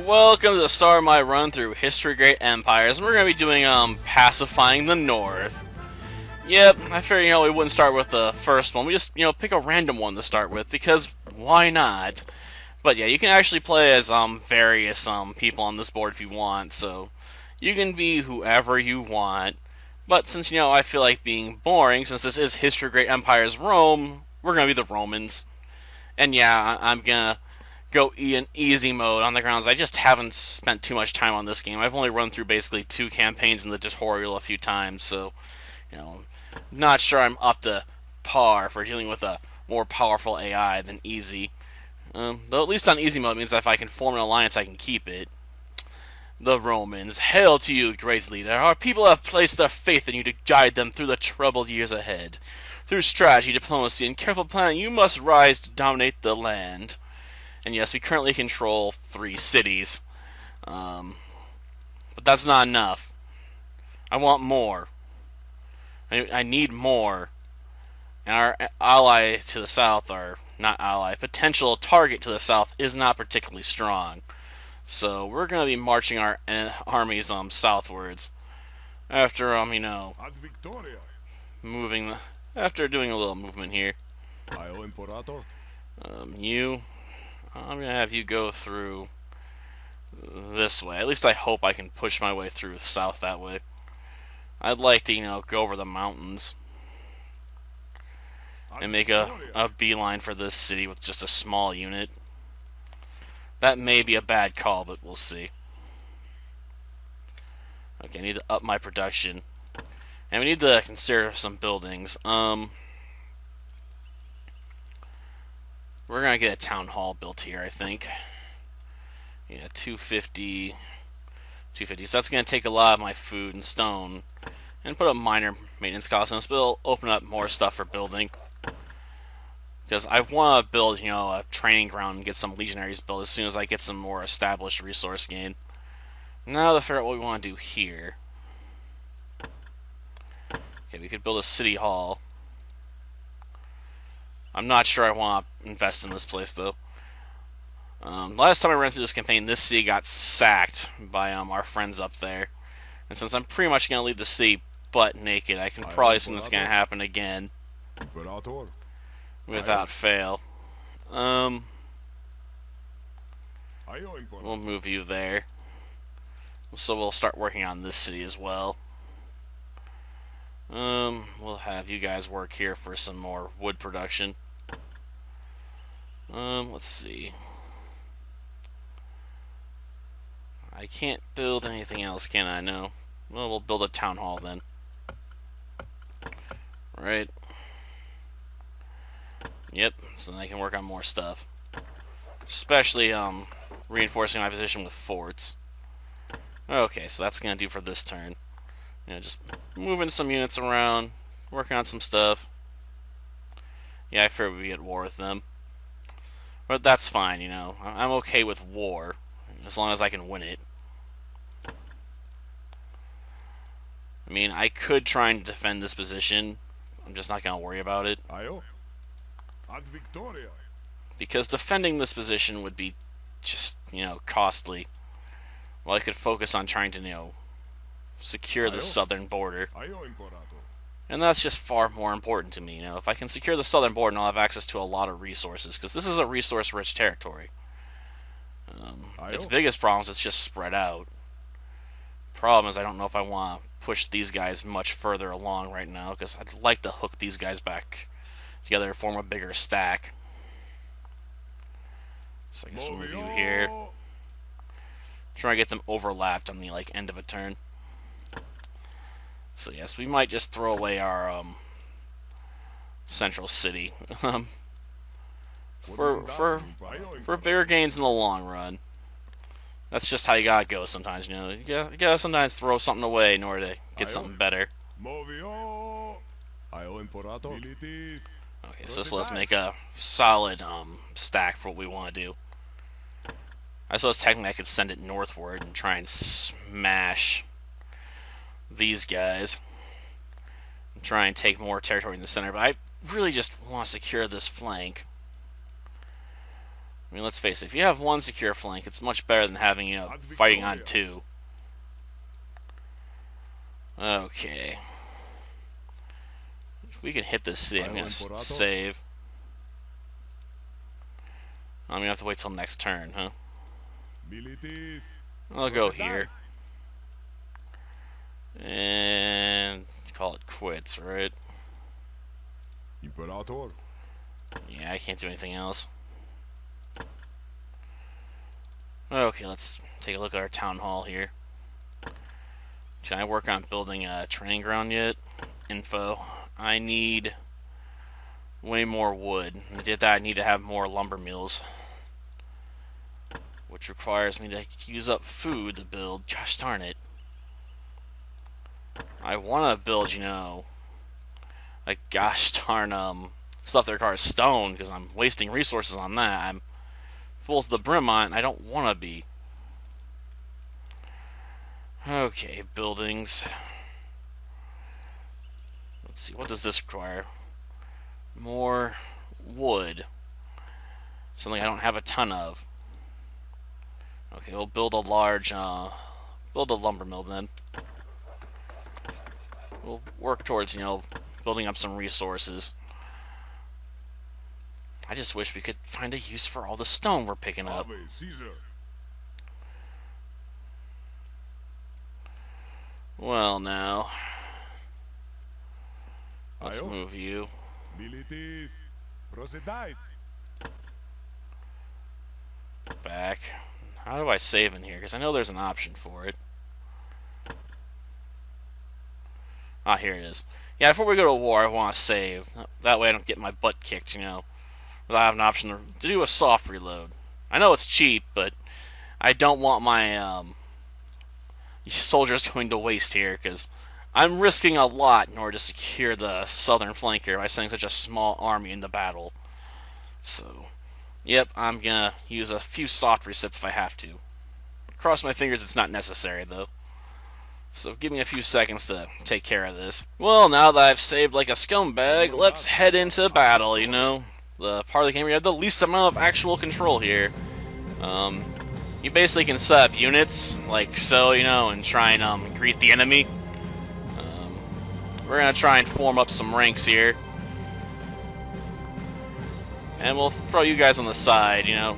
Welcome to the start of my run through History Great Empires, and we're going to be doing, Pacifying the North. Yep, I figured, we wouldn't start with the first one. We just, pick a random one to start with, because why not? But yeah, you can actually play as, various, people on this board if you want, so you can be whoever you want. But since, I feel like being boring, since this is History Great Empires Rome, we're going to be the Romans. And yeah, I'm gonna go in easy mode on the grounds. I just haven't spent too much time on this game. I've only run through basically 2 campaigns in the tutorial a few times, so not sure I'm up to par for dealing with a more powerful AI than easy. Though at least on easy mode means that if I can form an alliance, I can keep it. The Romans, hail to you, great leader. Our people have placed their faith in you to guide them through the troubled years ahead. Through strategy, diplomacy, and careful planning, you must rise to dominate the land. And yes, we currently control 3 cities. But that's not enough. I want more. I need more. And our ally to the south, or not ally, potential target to the south is not particularly strong. So we're going to be marching our armies southwards. After, moving, after doing a little movement here. I'm going to have you go through this way. At least I hope I can push my way through south that way. I'd like to, go over the mountains and make a beeline for this city with just a small unit. That may be a bad call, but we'll see. Okay, I need to up my production. And we need to consider some buildings. We're going to get a town hall built here, I think. Yeah, 250. 250. So that's going to take a lot of my food and stone. And put a minor maintenance cost on this, but it'll open up more stuff for building. Because I want to build, a training ground and get some legionaries built as soon as I get some more established resource gain. Now to figure out what we want to do here. Okay, we could build a city hall. I'm not sure I want to invest in this place, though. Last time I ran through this campaign, this city got sacked by our friends up there. And since I'm pretty much going to leave the city butt naked, I can probably assume it's going to happen again. Without fail. We'll move you there. So we'll start working on this city as well. We'll have you guys work here for some more wood production. Let's see. I can't build anything else, can I? No. Well, we'll build a town hall then. Right. Yep, so then I can work on more stuff. Especially, reinforcing my position with forts. Okay, so that's gonna do for this turn. Just moving some units around, working on some stuff. Yeah, I fear we'd be at war with them. But that's fine, I'm okay with war, as long as I can win it. I mean, I could try and defend this position. I'm just not going to worry about it. Because defending this position would be just, costly. Well, I could focus on trying to, secure the southern border. And that's just far more important to me. If I can secure the southern border, I'll have access to a lot of resources, because this is a resource-rich territory. Its biggest problem is it's just spread out. Problem is I don't know if I want to push these guys much further along right now, because I'd like to hook these guys back together and form a bigger stack. So I guess we'll move you here. Try to get them overlapped on the end of a turn. So yes, we might just throw away our central city for bigger gains in the long run. That's just how you gotta go sometimes, You gotta sometimes throw something away in order to get something better. Okay, so let's make a solid stack for what we want to do. I suppose technically I could send it northward and try and smash these guys. And try and take more territory in the center, but I really just want to secure this flank. I mean, let's face it, if you have one secure flank, it's much better than having, you know, fighting on two. Okay. If we can hit this city, I'm going to save. I'm going to have to wait till next turn, huh? I'll go here. And call it quits, right? Yeah, I can't do anything else. Okay, let's take a look at our town hall here. Can I work on building a training ground yet? Info. I need way more wood. To get that, I need to have more lumber mills, which requires me to use up food to build. Gosh darn it. I want to build, you know, like gosh darn stuff that requires stone, because I'm wasting resources on that. I'm full to the brim on it, and I don't want to be. Okay, buildings. Let's see, what does this require? More wood. Something I don't have a ton of. Okay, we'll build a large, build a lumber mill then. We'll work towards, you know, building up some resources. I just wish we could find a use for all the stone we're picking up. Well, now, let's move you. Back. How do I save in here? Because I know there's an option for it. Ah, here it is. Yeah, before we go to war, I want to save. That way I don't get my butt kicked, you know. I have an option to do a soft reload. I know it's cheap, but I don't want my soldiers going to waste here, because I'm risking a lot in order to secure the southern flank here by sending such a small army into battle. So, yep, I'm gonna use a few soft resets if I have to. Cross my fingers it's not necessary, though. So give me a few seconds to take care of this. Well, now that I've saved like a scumbag, let's head into battle, you know. The part of the game where you have the least amount of actual control here. You basically can set up units, like so, you know, and try and greet the enemy. We're going to try and form up some ranks here. And we'll throw you guys on the side, you know,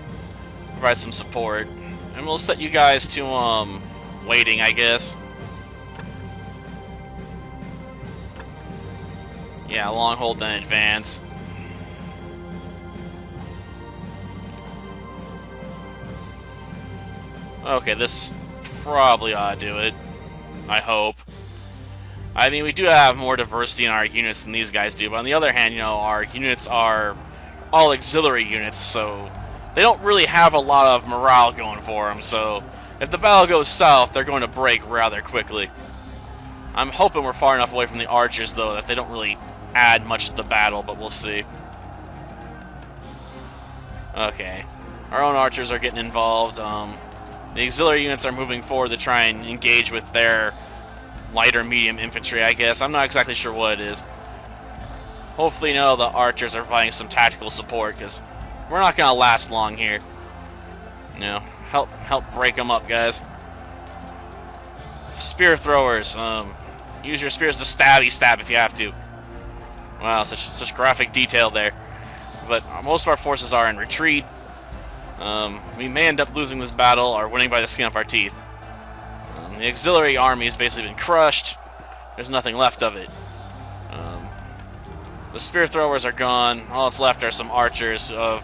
provide some support. And we'll set you guys to, waiting, I guess. Yeah, long hold, then advance. Okay, this probably ought to do it. I hope. I mean, we do have more diversity in our units than these guys do, but on the other hand, you know, our units are all auxiliary units, so they don't really have a lot of morale going for them, so if the battle goes south, they're going to break rather quickly. I'm hoping we're far enough away from the archers, though, that they don't really add much to the battle, but we'll see. Okay. Our own archers are getting involved. The auxiliary units are moving forward to try and engage with their lighter medium infantry, I guess. I'm not exactly sure what it is. Hopefully, you know, the archers are providing some tactical support, because we're not going to last long here. You know, help break them up, guys. Spear throwers. Use your spears to stab if you have to. Wow, such graphic detail there. But most of our forces are in retreat. We may end up losing this battle or winning by the skin of our teeth. The auxiliary army has basically been crushed. There's nothing left of it. The spear throwers are gone. All that's left are some archers of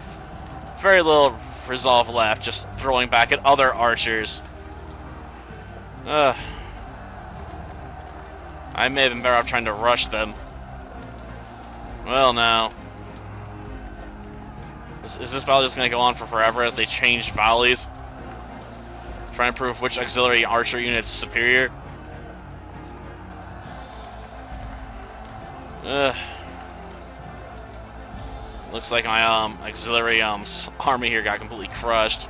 very little resolve left, just throwing back at other archers. I may have been better off trying to rush them. Well, now. Is this battle just going to go on for forever as they change volleys? Trying to prove which auxiliary archer unit's superior? Looks like my auxiliary army here got completely crushed.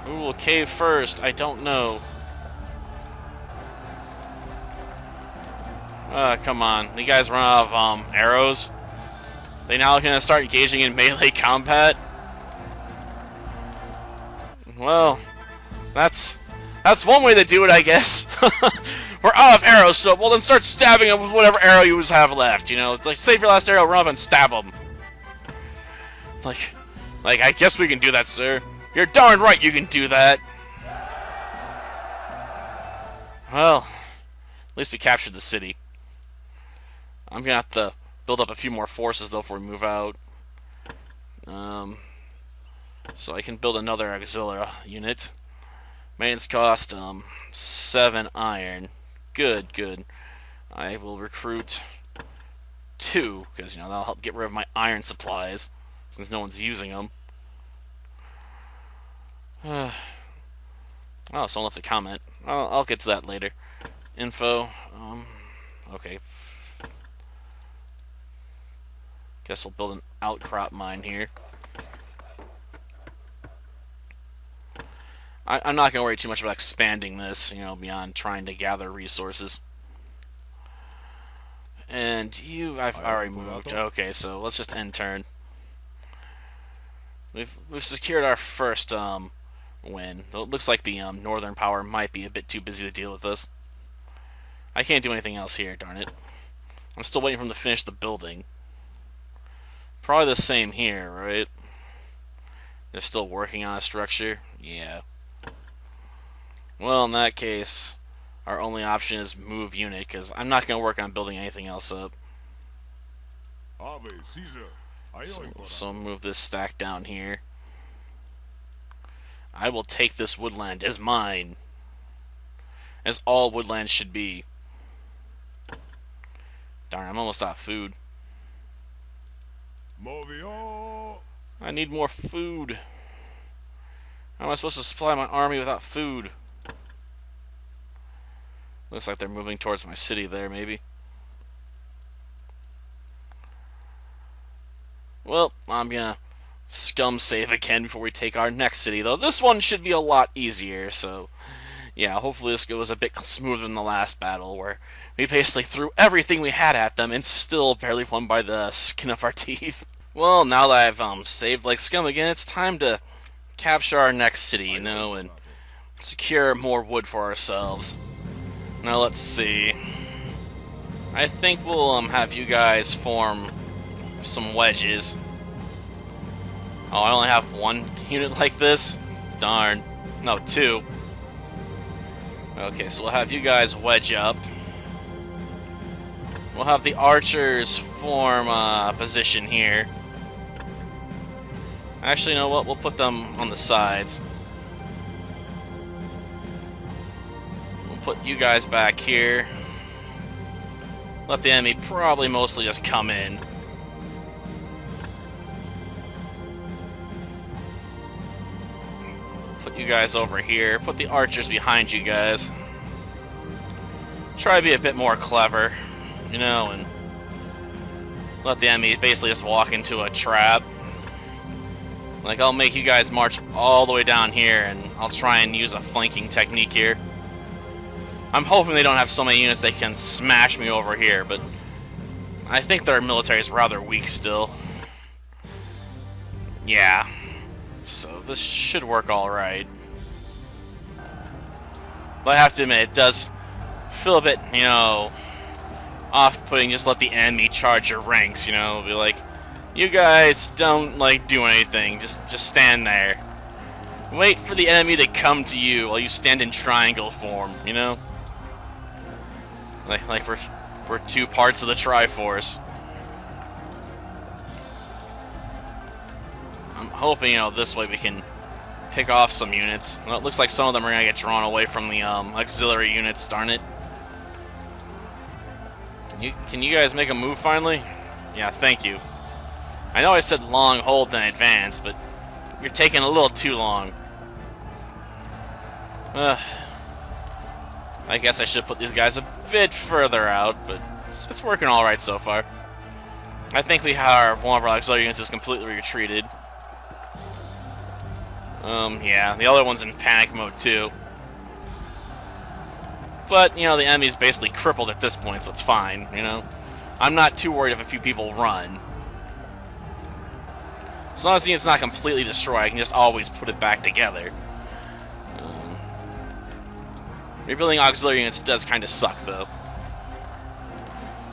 Who will cave first? I don't know. Come on. You guys run out of arrows? They now gonna start engaging in melee combat? Well, that's one way to do it, I guess. We're out of arrows, so well then start stabbing them with whatever arrow you have left. You know, it's like save your last arrow, run up and stab them. Like I guess we can do that, sir. You're darn right you can do that. Well, at least we captured the city. I'm gonna have to build up a few more forces though before we move out. So I can build another auxiliary unit. Maintenance cost 7 iron. Good. I will recruit 2 because you know that'll help get rid of my iron supplies since no one's using them. Oh, someone left a comment. I'll get to that later. Info. Okay. Guess we'll build an outcrop mine here. I'm not going to worry too much about expanding this, you know, beyond trying to gather resources. And I've already moved. Okay, so let's just end turn. We've secured our first win. It looks like the Northern Power might be a bit too busy to deal with this. I can't do anything else here, darn it. I'm still waiting for them to finish the building. Probably the same here, right? They're still working on a structure? Yeah. Well, in that case, our only option is move unit, because I'm not going to work on building anything else up. So move this stack down here. I will take this woodland as mine. As all woodlands should be. Darn, I'm almost out of food. I need more food. How am I supposed to supply my army without food? Looks like they're moving towards my city there, maybe. Well, I'm gonna scum save again before we take our next city, though. This one should be a lot easier, so yeah, hopefully this goes a bit smoother than the last battle, where we basically threw everything we had at them and still barely won by the skin of our teeth. Well, now that I've saved like scum again, it's time to capture our next city, you know, and secure more wood for ourselves. Now let's see. I think we'll have you guys form some wedges. Oh, I only have 1 unit like this? Darn. No, 2. Okay, so we'll have you guys wedge up. We'll have the archers form a position here. Actually, you know what? We'll put them on the sides. We'll put you guys back here. Let the enemy probably mostly just come in. Put you guys over here. Put the archers behind you guys. Try to be a bit more clever, you know, and let the enemy basically just walk into a trap. Like, I'll make you guys march all the way down here, and I'll try and use a flanking technique here. I'm hoping they don't have so many units they can smash me over here, but I think their military is rather weak still. Yeah. So this should work alright. But I have to admit, it does feel a bit, you know, off-putting. Just let the enemy charge your ranks, you know, be like, you guys don't, like, do anything. Just stand there. Wait for the enemy to come to you while you stand in triangle form, you know? Like we're 2 parts of the Triforce. I'm hoping, you know, this way we can pick off some units. Well, it looks like some of them are gonna get drawn away from the auxiliary units, darn it. Can you guys make a move finally? Yeah, thank you. I know I said long hold then advance, but you're taking a little too long. I guess I should put these guys a bit further out, but it's working alright so far. I think one of our auxiliary units is completely retreated. Yeah, the other one's in panic mode too. But, you know, the enemy's basically crippled at this point, so it's fine, you know? I'm not too worried if a few people run. As long as it's not completely destroyed, I can just always put it back together. Rebuilding auxiliary units does kind of suck, though.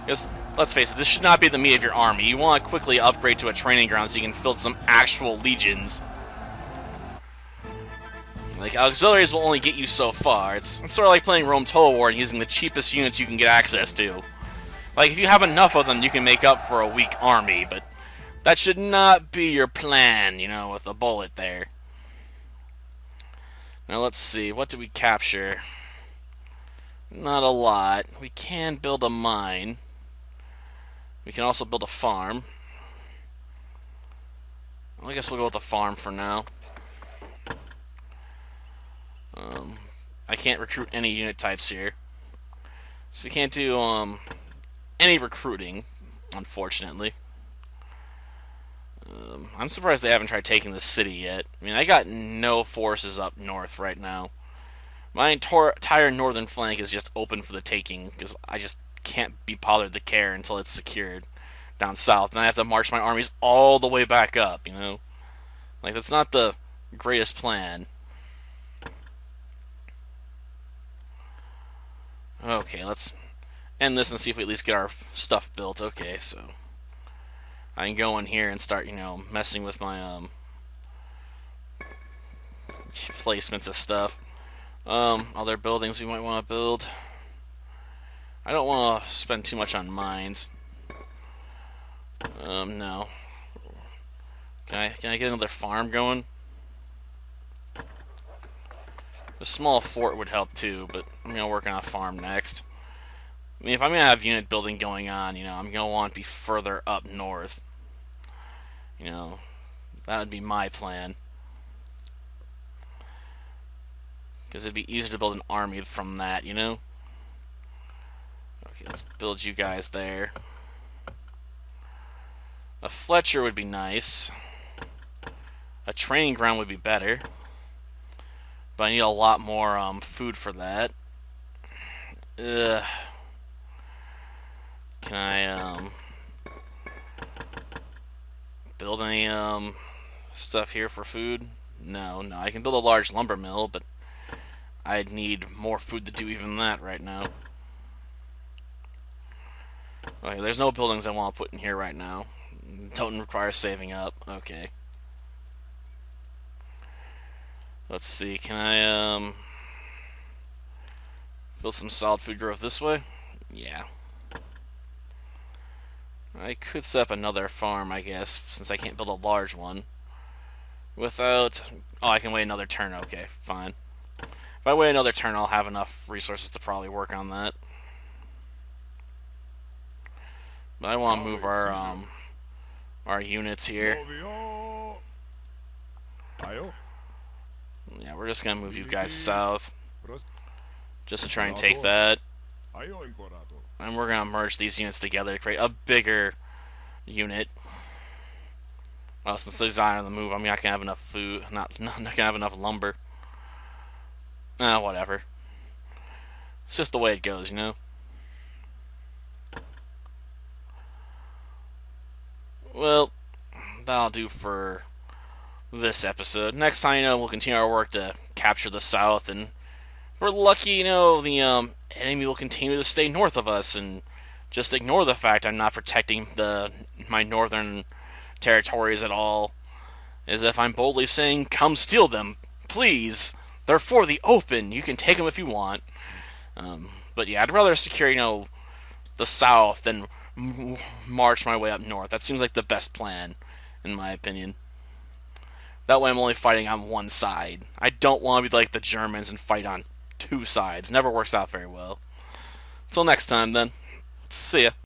Because, let's face it, this should not be the meat of your army. You want to quickly upgrade to a training ground so you can field some actual legions. Like, auxiliaries will only get you so far. It's sort of like playing Rome Total War and using the cheapest units you can get access to. Like, if you have enough of them, you can make up for a weak army, but that should not be your plan, you know, with a bullet there. Now, let's see. What did we capture? Not a lot. We can build a mine. We can also build a farm. Well, I guess we'll go with the farm for now. I can't recruit any unit types here. So we can't do any recruiting, unfortunately. I'm surprised they haven't tried taking the city yet. I mean, I got no forces up north right now. My entire northern flank is just open for the taking, because I just can't be bothered to care until it's secured down south. And I have to march my armies all the way back up, you know? Like, that's not the greatest plan. Okay, let's end this and see if we at least get our stuff built. Okay, so I can go in here and start, you know, messing with my placements of stuff. Other buildings we might want to build. I don't want to spend too much on mines. No. Can I get another farm going? A small fort would help too, but I'm gonna work on a farm next. I mean, if I'm gonna have unit building going on, you know, I'm gonna want to be further up north. You know, that would be my plan. Because it'd be easier to build an army from that, you know? Okay, let's build you guys there. A Fletcher would be nice. A training ground would be better. But I need a lot more food for that. Ugh. Can I build any stuff here for food? No. I can build a large lumber mill, but I'd need more food to do even that right now. Okay, there's no buildings I want to put in here right now. Don't require saving up. Okay. Let's see, can I build some solid food growth this way? Yeah. I could set up another farm, I guess, since I can't build a large one. Without... Oh, I can wait another turn. Okay, fine. If I wait another turn, I'll have enough resources to probably work on that. But I want to move our units here. Yeah, we're just gonna move you guys south, just to try and take that. And we're gonna merge these units together to create a bigger unit. Well, since there's iron on the move, I'm not gonna have enough food. Not gonna have enough lumber. Whatever. It's just the way it goes, you know. Well, that'll do for this episode. Next time, you know, we'll continue our work to capture the south, and if we're lucky, you know, the enemy will continue to stay north of us, and just ignore the fact I'm not protecting my northern territories at all, as if I'm boldly saying, come steal them, please, they're for the open, you can take them if you want. But yeah, I'd rather secure, you know, the south than march my way up north. That seems like the best plan, in my opinion. That way I'm only fighting on one side. I don't want to be like the Germans and fight on two sides. Never works out very well. Until next time, then. See ya.